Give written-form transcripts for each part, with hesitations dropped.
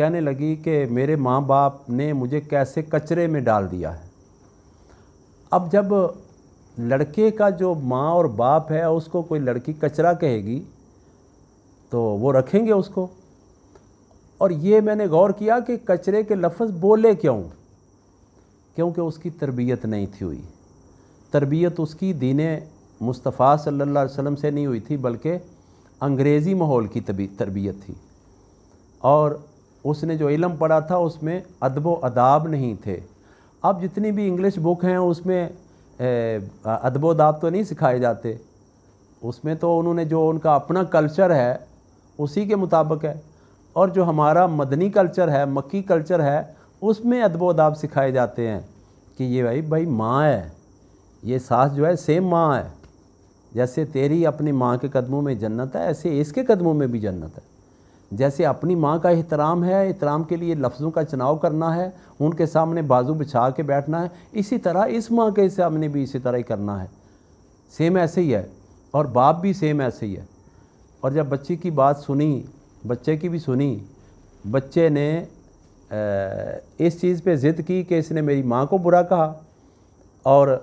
کہنے لگی کہ میرے ماں باپ نے مجھے کیسے کچرے میں ڈال دیا ہے۔ اب جب لڑکے کا جو ماں اور باپ ہے اس کو کوئی لڑکی کچرا کہے گی تو وہ رکھیں گے اس کو۔ اور یہ میں نے غور کیا کہ کچرے کے لفظ بولے کیوں؟ کیونکہ اس کی تربیت نہیں تھی ہوئی۔ تربیت اس کی دین مصطفیٰ صلی اللہ علیہ وسلم سے نہیں ہوئی تھی، بلکہ انگریزی ماحول کی تربیت تھی۔ اور اس نے جو علم پڑھا تھا اس میں ادب و آداب نہیں تھے۔ اب جتنی بھی انگلش بک ہیں اس میں ادب و آداب تو نہیں سکھائے جاتے، اس میں تو انہوں نے جو ان کا اپنا کلچر ہے اسی کے مطابق ہے۔ اور جو ہمارا مدنی کلچر ہے، مکی کلچر ہے، اس میں ادب و آداب سکھائے جاتے ہیں کہ یہ بھائی ماں ہے، یہ ساس جو ہے سیم ماں ہے، جیسے تیری اپنی ماں کے قدموں میں جنت ہے ایسے اس کے قدموں میں بھی جنت ہے۔ جیسے اپنی ماں کا احترام ہے، احترام کے لیے لفظوں کا چناؤ کرنا ہے، ان کے سامنے بازو بچھا کے بیٹھنا ہے، اسی طرح اس ماں کے سامنے بھی اسی طرح ہی کرنا ہے، سیم ایسے ہی ہے۔ اور باپ بھی سیم ایسے ہی ہے۔ اور جب بچی کی بات سنی، بچے کی بھی سنی، بچے نے اس چیز پہ ضد کی کہ اس نے میری ماں کو برا کہا، اور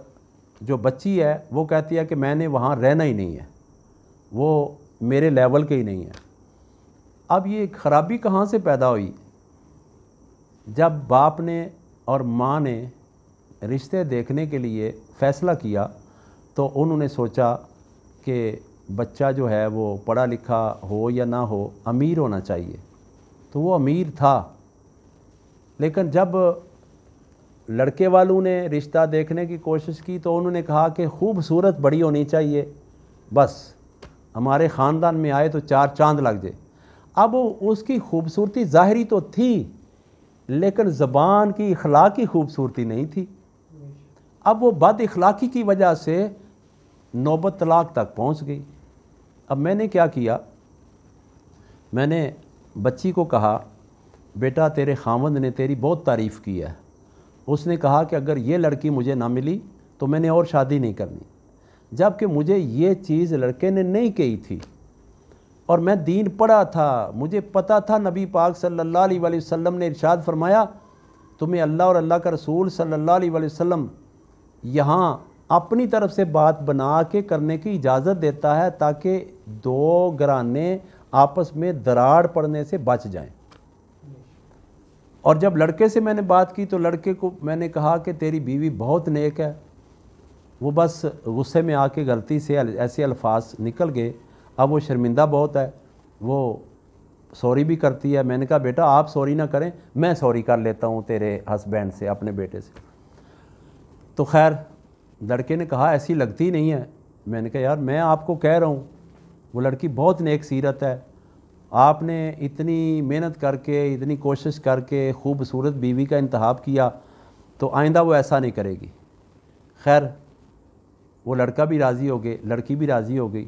جو بچی ہے وہ کہتی ہے کہ میں نے وہاں رہنا ہی نہیں ہے، وہ میرے لیول کے ہی نہیں ہے۔ اب یہ خرابی کہاں سے پیدا ہوئی؟ جب باپ نے اور ماں نے رشتے دیکھنے کے لیے فیصلہ کیا تو انہوں نے سوچا کہ بچہ جو ہے وہ پڑھا لکھا ہو یا نہ ہو، امیر ہونا چاہیے، تو وہ امیر تھا۔ لیکن جب لڑکے والوں نے رشتہ دیکھنے کی کوشش کی تو انہوں نے کہا کہ خوبصورت بڑی ہونی چاہیے، بس ہمارے خاندان میں آئے تو 4 چاند لگ جائے۔ اب اس کی خوبصورتی ظاہری تو تھی لیکن زبان کی اخلاقی خوبصورتی نہیں تھی۔ اب وہ بد اخلاقی کی وجہ سے نوبت طلاق تک پہنچ گئی۔ اب میں نے کیا کیا، میں نے بچی کو کہا بیٹا تیرے خاوند نے تیری بہت تعریف کی ہے، اس نے کہا کہ اگر یہ لڑکی مجھے نہ ملی تو میں نے اور شادی نہیں کرنی، جبکہ مجھے یہ چیز لڑکے نے نہیں کہی تھی، اور میں دین پڑھا تھا، مجھے پتہ تھا نبی پاک صلی اللہ علیہ وآلہ وسلم نے ارشاد فرمایا تمہیں اللہ اور اللہ کا رسول صلی اللہ علیہ وآلہ وسلم یہاں اپنی طرف سے بات بنا کے کرنے کی اجازت دیتا ہے تاکہ 2 گھرانے آپس میں دراڑ پڑنے سے بچ جائیں۔ اور جب لڑکے سے میں نے بات کی تو لڑکے کو میں نے کہا کہ تیری بیوی بہت نیک ہے، وہ بس غصے میں آ کے غلطی سے ایسے الفاظ نکل گئے، اب وہ شرمندہ بہت ہے، وہ سوری بھی کرتی ہے۔ میں نے کہا بیٹا آپ سوری نہ کریں، میں سوری کر لیتا ہوں تیرے ہسبینڈ سے، اپنے بیٹے سے۔ تو خیر لڑکے نے کہا ایسی لگتی نہیں ہے۔ میں نے کہا یار میں آپ کو کہہ رہا ہوں وہ لڑکی بہت نیک سیرت ہے، آپ نے اتنی محنت کر کے اتنی کوشش کر کے خوبصورت بیوی کا انتخاب کیا تو آئندہ وہ ایسا نہیں کرے گی۔ خیر وہ لڑکا بھی راضی ہو گئے، لڑکی بھی راضی ہو گئی۔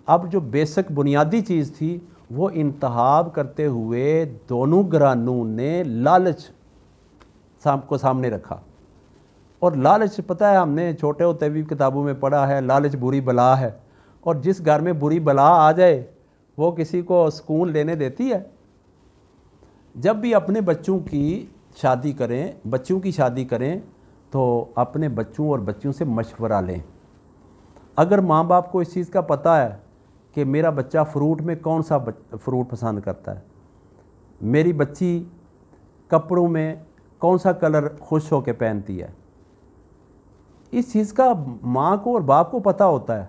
اب جو بیسک بنیادی چیز تھی وہ انتخاب کرتے ہوئے دونوں گھرانوں نے لالچ کو سامنے رکھا۔ اور لالچ پتہ ہے، ہم نے چھوٹے ہوتے بھی کتابوں میں پڑھا ہے، لالچ بری بلا ہے، اور جس گھر میں بری بلا آ جائے وہ کسی کو سکون لینے دیتی ہے۔ جب بھی اپنے بچوں کی شادی کریں تو اپنے بچوں اور بچیوں سے مشورہ لیں۔ اگر ماں باپ کو اس چیز کا پتہ ہے کہ میرا بچہ فروٹ میں کون سا فروٹ پسند کرتا ہے، میری بچی کپڑوں میں کون سا کلر خوش ہو کے پہنتی ہے، اس چیز کا ماں کو اور باپ کو پتہ ہوتا ہے،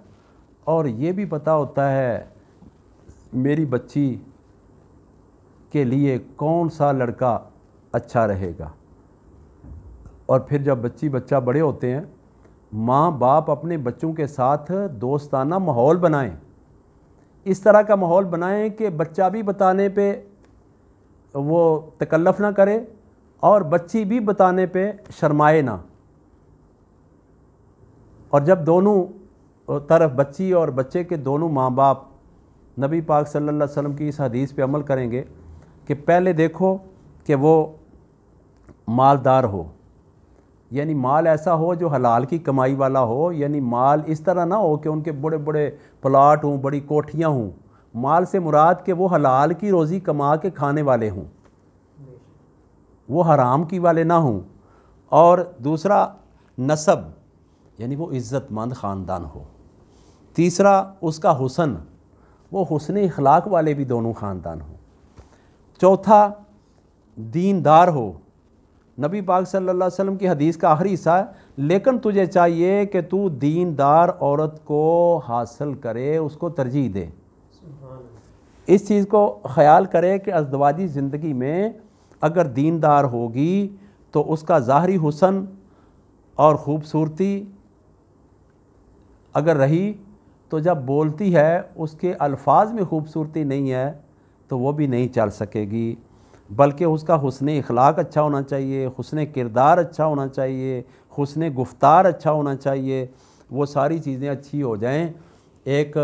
اور یہ بھی پتہ ہوتا ہے میری بچی کے لیے کون سا لڑکا اچھا رہے گا۔ اور پھر جب بچہ بڑے ہوتے ہیں، ماں باپ اپنے بچوں کے ساتھ دوستانہ ماحول بنائیں، اس طرح کا ماحول بنائیں کہ بچہ بھی بتانے پہ وہ تکلف نہ کرے اور بچی بھی بتانے پہ شرمائے نہ۔ اور جب دونوں طرف بچی اور بچے کے دونوں ماں باپ نبی پاک صلی اللہ علیہ وسلم کی اس حدیث پہ عمل کریں گے کہ پہلے دیکھو کہ وہ مالدار ہو، یعنی مال ایسا ہو جو حلال کی کمائی والا ہو، یعنی مال اس طرح نہ ہو کہ ان کے بڑے بڑے پلاٹ ہوں، بڑی کوٹھیاں ہوں، مال سے مراد کہ وہ حلال کی روزی کما کے کھانے والے ہوں۔ وہ حرام کی والے نہ ہوں، اور دوسرا نسب یعنی وہ عزت مند خاندان ہو، تیسرا اس کا حسن، وہ حسن اخلاق والے بھی دونوں خاندان ہوں، چوتھا دیندار ہو۔ نبی پاک صلی اللہ علیہ وسلم کی حدیث کا آخری حصہ ہے، لیکن تجھے چاہیے کہ تو دیندار عورت کو حاصل کرے، اس کو ترجیح دے۔ اس چیز کو خیال کرے کہ ازدواجی زندگی میں اگر دیندار ہوگی تو اس کا ظاہری حسن اور خوبصورتی اگر رہی تو جب بولتی ہے اس کے الفاظ میں خوبصورتی نہیں ہے تو وہ بھی نہیں چل سکے گی، بلکہ اس کا حسن اخلاق اچھا ہونا چاہیے، حسن کردار اچھا ہونا چاہیے، حسن گفتار اچھا ہونا چاہیے، وہ ساری چیزیں اچھی ہو جائیں۔ ایک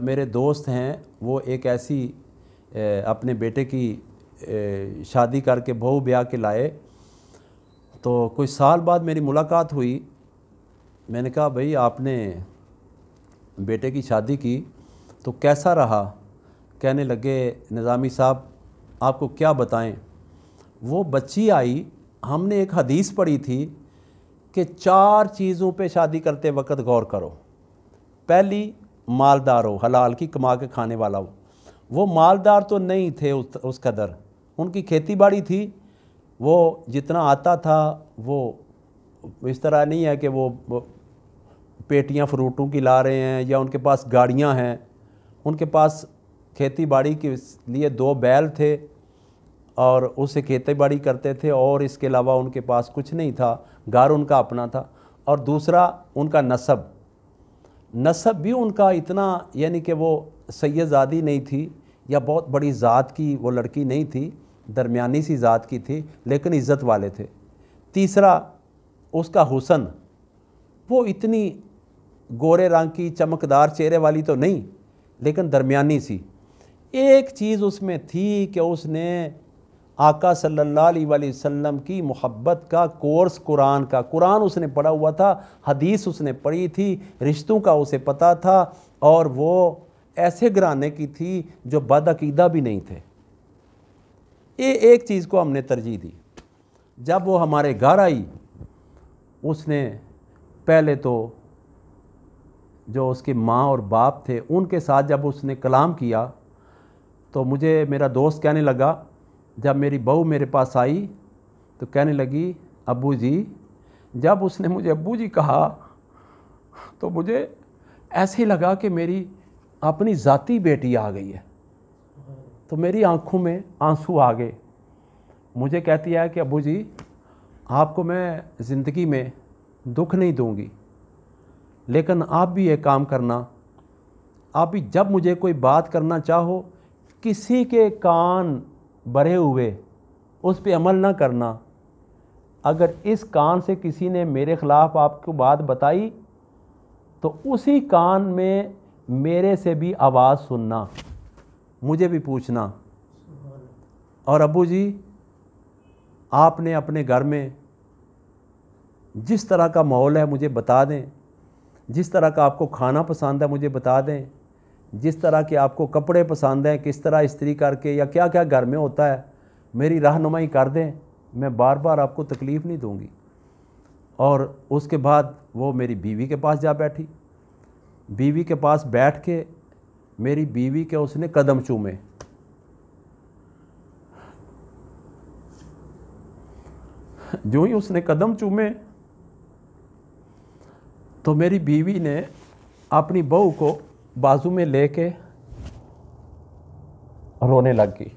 میرے دوست ہیں، وہ ایک ایسی اپنے بیٹے کی شادی کر کے بہو بیاہ کے لائے، تو کوئی سال بعد میری ملاقات ہوئی۔ میں نے کہا بھئی آپ نے بیٹے کی شادی کی تو کیسا رہا؟ کہنے لگے نظامی صاحب آپ کو کیا بتائیں، وہ بچی آئی، ہم نے ایک حدیث پڑھی تھی کہ 4 چیزوں پہ شادی کرتے وقت غور کرو۔ پہلی، مالدار ہو، حلال کی کما کے کھانے والا ہو۔ وہ مالدار تو نہیں تھے اس قدر، ان کی کھیتی باڑی تھی، وہ جتنا آتا تھا وہ اس طرح نہیں ہے کہ وہ پیٹیاں فروٹوں کی لا رہے ہیں یا ان کے پاس گاڑیاں ہیں۔ ان کے پاس کھیتی باڑی کے لیے 2 بیل تھے اور اس سے کھیتی باڑی کرتے تھے، اور اس کے علاوہ ان کے پاس کچھ نہیں تھا، گھر ان کا اپنا تھا۔ اور دوسرا ان کا نسب بھی ان کا اتنا، یعنی کہ وہ سید زادی نہیں تھی یا بہت بڑی ذات کی وہ لڑکی نہیں تھی، درمیانی سی ذات کی تھی، لیکن عزت والے تھے۔ تیسرا اس کا حسن، وہ اتنی گورے رنگ کی چمکدار چہرے والی تو نہیں لیکن درمیانی سی۔ ایک چیز اس میں تھی کہ اس نے آقا صلی اللہ علیہ وآلہ وسلم کی محبت کا کورس، قرآن اس نے پڑھا ہوا تھا، حدیث اس نے پڑھی تھی، رشتوں کا اسے پتہ تھا، اور وہ ایسے گھرانے کی تھی جو بد عقیدہ بھی نہیں تھے۔ ایک چیز کو ہم نے ترجیح دی۔ جب وہ ہمارے گھر آئی، اس نے پہلے تو جو اس کے ماں اور باپ تھے ان کے ساتھ جب اس نے کلام کیا تو مجھے میرا دوست کہنے لگا، جب میری بہو میرے پاس آئی تو کہنے لگی ابو جی، جب اس نے مجھے ابو جی کہا تو مجھے ایسے لگا کہ میری اپنی ذاتی بیٹی آ گئی ہے، تو میری آنکھوں میں آنسو آ گئے۔ مجھے کہتی ہے کہ ابو جی آپ کو میں زندگی میں دکھ نہیں دوں گی، لیکن آپ بھی ایک کام کرنا، آپ بھی جب مجھے کوئی بات کرنا چاہو، کسی کے کان بھرے ہوئے اس پہ عمل نہ کرنا۔ اگر اس کان سے کسی نے میرے خلاف آپ کو بات بتائی تو اسی کان میں میرے سے بھی آواز سننا، مجھے بھی پوچھنا۔ اور ابو جی آپ نے اپنے گھر میں جس طرح کا ماحول ہے مجھے بتا دیں، جس طرح کا آپ کو کھانا پسند ہے مجھے بتا دیں، جس طرح کے آپ کو کپڑے پسند ہیں، کس طرح استری کر کے یا کیا کیا گھر میں ہوتا ہے، میری رہنمائی کر دیں، میں بار بار آپ کو تکلیف نہیں دوں گی۔ اور اس کے بعد وہ میری بیوی کے پاس جا بیٹھی، بیوی کے پاس بیٹھ کے میری بیوی کے اس نے قدم چومے۔ جو ہی اس نے قدم چومے تو میری بیوی نے اپنی بہو کو بازو میں لے کے رونے لگ گئی۔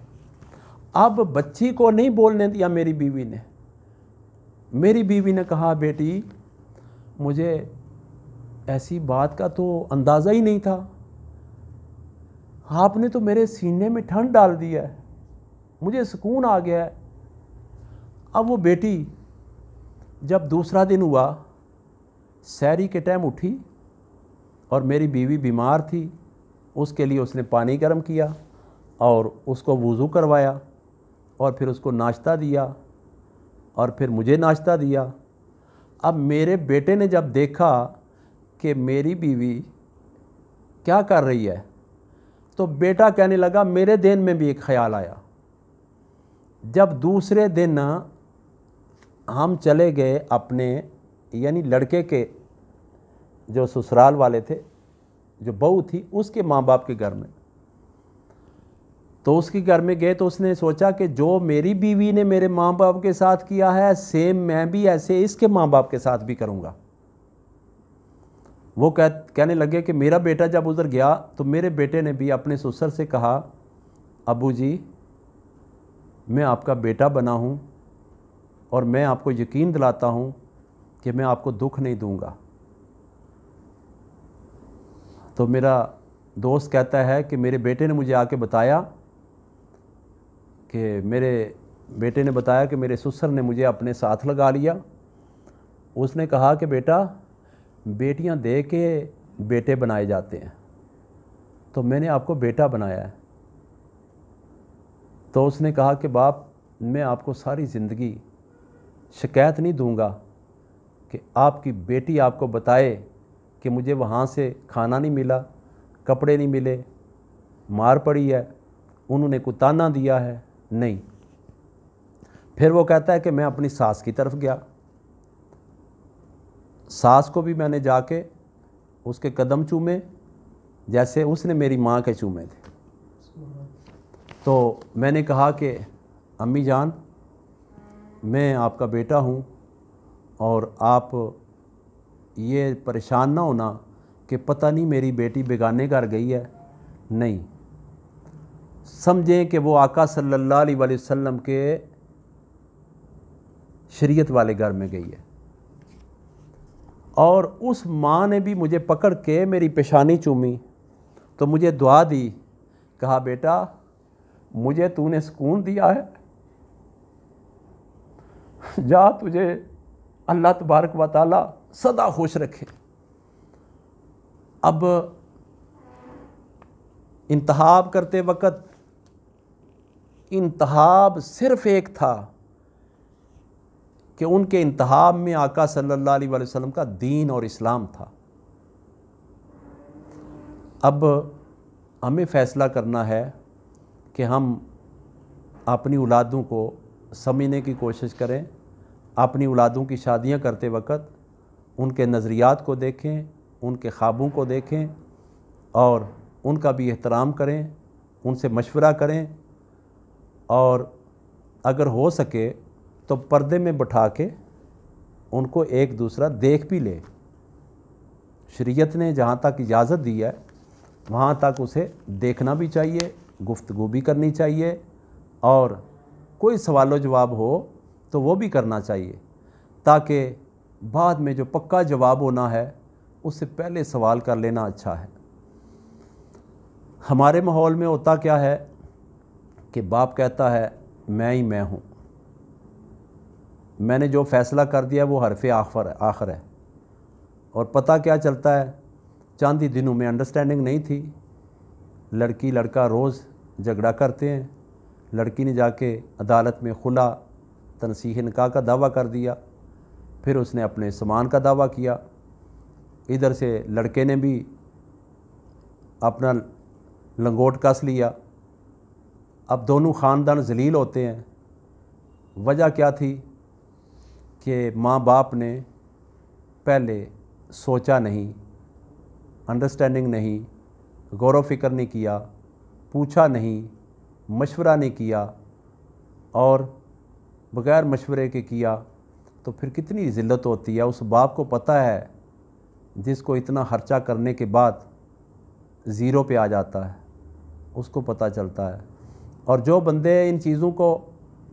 اب بچی کو نہیں بولنے دیا میری بیوی نے۔ میری بیوی نے کہا بیٹی مجھے ایسی بات کا تو اندازہ ہی نہیں تھا، آپ نے تو میرے سینے میں ٹھنڈ ڈال دی ہے، مجھے سکون آ گیا ہے۔ اب وہ بیٹی جب دوسرا دن ہوا، سحری کے ٹائم اٹھی اور میری بیوی بیمار تھی، اس کے لیے اس نے پانی گرم کیا اور اس کو وضو کروایا اور پھر اس کو ناشتہ دیا اور پھر مجھے ناشتہ دیا۔ اب میرے بیٹے نے جب دیکھا کہ میری بیوی کیا کر رہی ہے تو بیٹا کہنے لگا میرے ذہن میں بھی ایک خیال آیا۔ جب دوسرے دن ہم چلے گئے اپنے یعنی لڑکے کے جو سسرال والے تھے، جو بہو تھی اس کے ماں باپ کے گھر میں. تو اس کے گھر میں گئے تو اس نے سوچا کہ جو میری بیوی نے میرے ماں باپ کے ساتھ کیا ہے سیم میں بھی ایسے اس کے ماں باپ کے ساتھ بھی کروں گا. وہ کہنے لگے کہ میرا بیٹا جب ادھر گیا تو میرے بیٹے نے بھی اپنے سسر سے کہا ابو جی میں آپ کا بیٹا بنا ہوں اور میں آپ کو یقین دلاتا ہوں کہ میں آپ کو دکھ نہیں دوں گا. تو میرا دوست کہتا ہے کہ میرے بیٹے نے مجھے آ کے بتایا کہ میرے سسر نے مجھے اپنے ساتھ لگا لیا. اس نے کہا کہ بیٹا بیٹیاں دے کے بیٹے بنائے جاتے ہیں، تو میں نے آپ کو بیٹا بنایا ہے. تو اس نے کہا کہ باپ میں آپ کو ساری زندگی شکایت نہیں دوں گا کہ آپ کی بیٹی آپ کو بتائے کہ مجھے وہاں سے کھانا نہیں ملا، کپڑے نہیں ملے، مار پڑی ہے، انہوں نے کوئی تانا دیا ہے، نہیں. پھر وہ کہتا ہے کہ میں اپنی ساس کی طرف گیا، ساس کو بھی میں نے جا کے اس کے قدم چومے جیسے اس نے میری ماں کے چومے تھے. تو میں نے کہا کہ امی جان میں آپ کا بیٹا ہوں اور آپ یہ پریشان نہ ہونا کہ پتہ نہیں میری بیٹی بیگانے گھر گئی ہے، نہیں، سمجھیں کہ وہ آقا صلی اللہ علیہ وآلہ وسلم کے شریعت والے گھر میں گئی ہے. اور اس ماں نے بھی مجھے پکڑ کے میری پیشانی چومی تو مجھے دعا دی، کہا بیٹا مجھے تو نے سکون دیا ہے، جا تجھے اللہ تبارک و تعالی سدا خوش رکھے. اب انتخاب کرتے وقت انتخاب صرف ایک تھا کہ ان کے انتخاب میں آقا صلی اللہ علیہ وآلہ وسلم کا دین اور اسلام تھا. اب ہمیں فیصلہ کرنا ہے کہ ہم اپنی اولادوں کو سمجھنے کی کوشش کریں. اپنی اولادوں کی شادیاں کرتے وقت ان کے نظریات کو دیکھیں، ان کے خوابوں کو دیکھیں اور ان کا بھی احترام کریں، ان سے مشورہ کریں اور اگر ہو سکے تو پردے میں بٹھا کے ان کو ایک دوسرا دیکھ بھی لے. شریعت نے جہاں تک اجازت دی ہے وہاں تک اسے دیکھنا بھی چاہیے، گفتگو بھی کرنی چاہیے اور کوئی سوال و جواب ہو تو وہ بھی کرنا چاہیے تاکہ بعد میں جو پکا جواب ہونا ہے اس سے پہلے سوال کر لینا اچھا ہے. ہمارے ماحول میں ہوتا کیا ہے کہ باپ کہتا ہے میں ہی میں ہوں، میں نے جو فیصلہ کر دیا وہ حرف آخر ہے. اور پتہ کیا چلتا ہے چاند ہی دنوں میں انڈرسٹینڈنگ نہیں تھی، لڑکی لڑکا روز جھگڑا کرتے ہیں، لڑکی نے جا کے عدالت میں خلا تنسیخ نکاح کا دعویٰ کر دیا، پھر اس نے اپنے سامان کا دعویٰ کیا، ادھر سے لڑکے نے بھی اپنا لنگوٹ کس لیا. اب دونوں خاندان ذلیل ہوتے ہیں. وجہ کیا تھی کہ ماں باپ نے پہلے سوچا نہیں، انڈرسٹینڈنگ نہیں، غور و فکر نہیں کیا، پوچھا نہیں، مشورہ نہیں کیا اور بغیر مشورے کے کیا تو پھر کتنی ذلت ہوتی ہے. اس باپ کو پتہ ہے جس کو اتنا خرچہ کرنے کے بعد زیرو پہ آ جاتا ہے، اس کو پتہ چلتا ہے. اور جو بندے ان چیزوں کو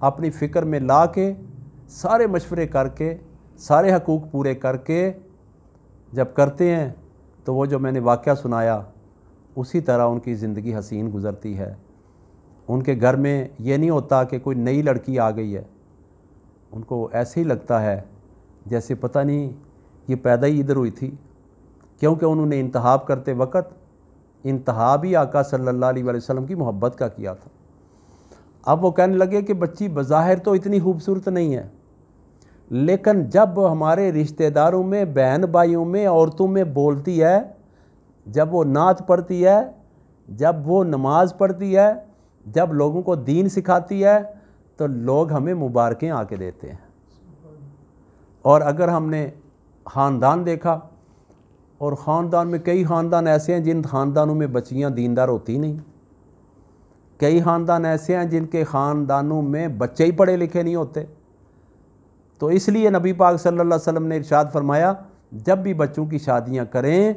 اپنی فکر میں لا کے سارے مشورے کر کے سارے حقوق پورے کر کے جب کرتے ہیں تو وہ جو میں نے واقعہ سنایا اسی طرح ان کی زندگی حسین گزرتی ہے. ان کے گھر میں یہ نہیں ہوتا کہ کوئی نئی لڑکی آ گئی ہے، ان کو ایسے ہی لگتا ہے جیسے پتہ نہیں یہ پیدا ہی ادھر ہوئی تھی، کیونکہ انہوں نے انتخاب کرتے وقت انتخاب ہی آقا صلی اللہ علیہ وآلہ وسلم کی محبت کا کیا تھا. اب وہ کہنے لگے کہ بچی بظاہر تو اتنی خوبصورت نہیں ہے، لیکن جب ہمارے رشتہ داروں میں، بہن بھائیوں میں، عورتوں میں بولتی ہے، جب وہ نعت پڑھتی ہے، جب وہ نماز پڑھتی ہے، جب لوگوں کو دین سکھاتی ہے تو لوگ ہمیں مبارکیں آ کے دیتے ہیں. اور اگر ہم نے خاندان دیکھا، اور خاندان میں کئی خاندان ایسے ہیں جن خاندانوں میں بچیاں دیندار ہوتی نہیں، کئی خاندان ایسے ہیں جن کے خاندانوں میں بچے ہی پڑھے لکھے نہیں ہوتے۔ تو اس لیے نبی پاک صلی اللہ علیہ وسلم نے ارشاد فرمایا جب بھی بچوں کی شادیاں کریں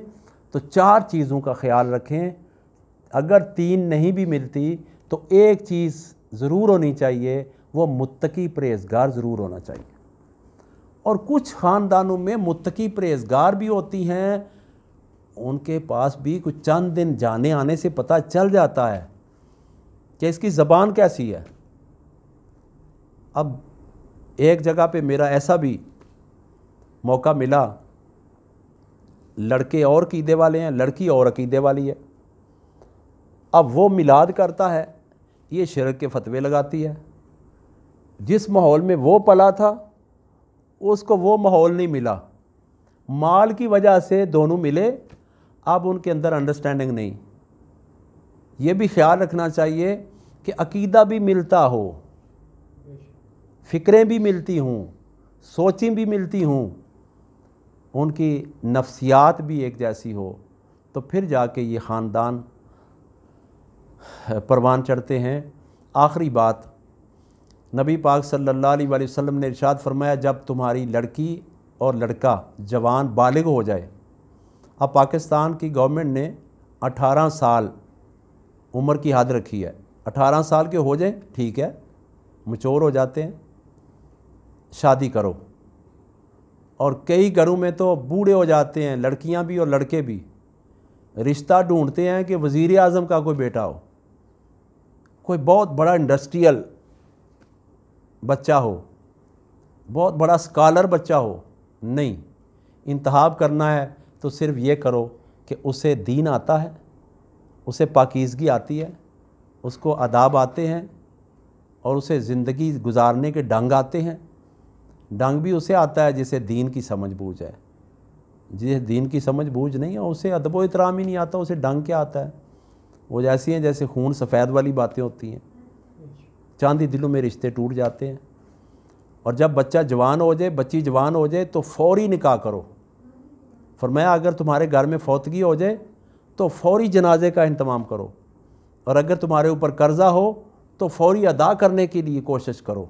تو 4 چیزوں کا خیال رکھیں، اگر 3 نہیں بھی ملتی تو ایک چیز ضرور ہونی چاہیے، وہ متقی پرہیزگار ضرور ہونا چاہیے۔ اور کچھ خاندانوں میں متقی پرہیزگار بھی ہوتی ہیں، ان کے پاس بھی کچھ چند دن جانے آنے سے پتہ چل جاتا ہے کہ اس کی زبان کیسی ہے۔ اب ایک جگہ پہ میرا ایسا بھی موقع ملا، لڑکے اور عقیدے والے ہیں، لڑکی اور عقیدے والی ہے۔ اب وہ میلاد کرتا ہے، یہ شرک کے فتوے لگاتی ہے۔ جس ماحول میں وہ پلا تھا اس کو وہ ماحول نہیں ملا، مال کی وجہ سے دونوں ملے، اب ان کے اندر انڈرسٹینڈنگ نہیں۔ یہ بھی خیال رکھنا چاہیے کہ عقیدہ بھی ملتا ہو، فکریں بھی ملتی ہوں، سوچیں بھی ملتی ہوں، ان کی نفسیات بھی ایک جیسی ہو، تو پھر جا کے یہ خاندان پروان چڑھتے ہیں۔ آخری بات، نبی پاک صلی اللہ علیہ وآلہ وسلم نے ارشاد فرمایا جب تمہاری لڑکی اور لڑکا جوان بالغ ہو جائے، اب پاکستان کی گورنمنٹ نے 18 سال عمر کی حد رکھی ہے، 18 سال کے ہو جائیں ٹھیک ہے، میچور ہو جاتے ہیں، شادی کرو۔ اور کئی گھروں میں تو بوڑھے ہو جاتے ہیں، لڑکیاں بھی اور لڑکے بھی، رشتہ ڈھونڈتے ہیں کہ وزیر اعظم کا کوئی بیٹا ہو، کوئی بہت بڑا انڈسٹریل بچہ ہو، بہت بڑا اسکالر بچہ ہو۔ نہیں، انتخاب کرنا ہے تو صرف یہ کرو کہ اسے دین آتا ہے، اسے پاکیزگی آتی ہے، اس کو آداب آتے ہیں، اور اسے زندگی گزارنے کے ڈھنگ آتے ہیں۔ ڈھنگ بھی اسے آتا ہے جسے دین کی سمجھ بوجھ ہے، جسے دین کی سمجھ بوجھ نہیں ہے اسے ادب و احترام ہی نہیں آتا، اسے ڈھنگ کیا آتا ہے؟ وہ جیسی ہیں جیسے خون سفید والی باتیں ہوتی ہیں، چاندی دلوں میں رشتے ٹوٹ جاتے ہیں۔ اور جب بچہ جوان ہو جائے، بچی جوان ہو جائے تو فوری نکاح کرو۔ فرمایا اگر تمہارے گھر میں فوتگی ہو جائے تو فوری جنازے کا اہتمام کرو، اور اگر تمہارے اوپر قرضہ ہو تو فوری ادا کرنے کے لیے کوشش کرو،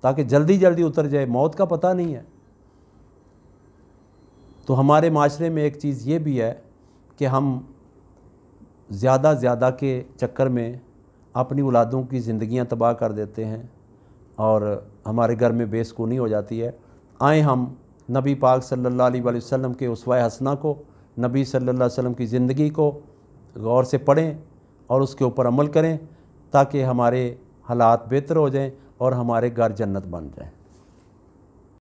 تاکہ جلدی جلدی اتر جائے، موت کا پتہ نہیں ہے۔ تو ہمارے معاشرے میں ایک چیز یہ بھی ہے کہ ہم زیادہ کے چکر میں اپنی اولادوں کی زندگیاں تباہ کر دیتے ہیں، اور ہمارے گھر میں بے سکونی ہو جاتی ہے۔ آئیں ہم نبی پاک صلی اللہ علیہ وآلہ وسلم کے اسوہ حسنہ کو، نبی صلی اللہ علیہ وسلم کی زندگی کو غور سے پڑھیں اور اس کے اوپر عمل کریں، تاکہ ہمارے حالات بہتر ہو جائیں اور ہمارے گھر جنت بن جائیں۔